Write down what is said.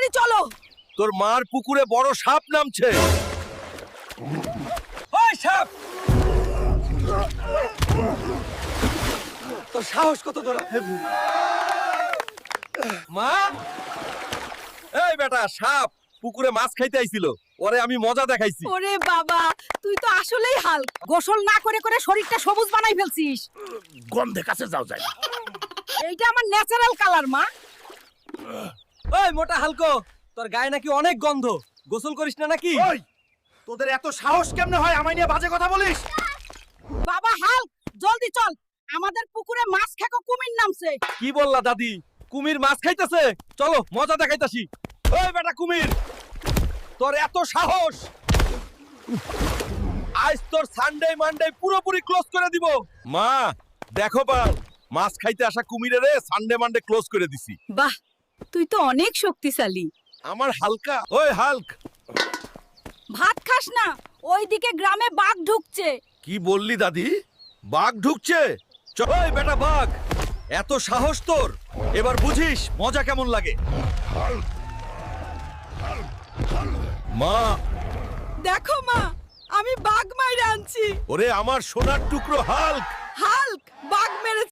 তাড়াতাড়ি চলো। তোর মার পুকুরে বড় সাপ নামছে। ওই সাপ, তোর সাহস কত তোরা? মা, এই বেটা সাপ পুকুরে মাছ খাইতে আইছিল, ওরে আমি মজা দেখাইছি। ওরে বাবা, তুই তো আসলেই হাল্ক। গোসল না করে করে শরীরটা সবুজ বানাই ফেলছিস। গন্ধে কাছে যাও যায়। এইটা আমার ন্যাচারাল কালার মা। ওই মোটা হালকো, তোর গায়ে নাকি অনেক গন্ধ, গোসল করিস না নাকি? ওই, তোদের এত সাহস কেমনে হয় আমায় নিয়ে বাজে কথা বলিস? বাবা হাল্ক, জলদি চল, আমাদের পুকুরে মাছ খেকো কুমির নামছে। কি বললা দাদি? কুমির মাছ খাইতেছে? চলো মজা দেখাইতাছি। ওই বেটা কুমির, তোর এত সাহস, আজ তোর সানডে মানডে পুরোপুরি ক্লোজ করে দিব। মা দেখো বাল, মাছ খাইতে আসা কুমিরে রে সানডে মানডে ক্লোজ করে দিছি। বাহ, তুই তো অনেক শক্তিশালী। আমার হালকা। ওই হাল্ক, ভাত খাস না, ওইদিকে গ্রামে বাঘ ঢুকছে। কি বললি দাদি? বাঘ ঢুকছে? ওই বেটা বাঘ, এত সাহস তোর, এবার বুঝিস মজা কেমন লাগে। মা, দেখো মা, আমি বাঘ মাইরে আনছি। ওরে আমার সোনার টুকরো হাল্ক, হাল্ক, বাঘ মেরে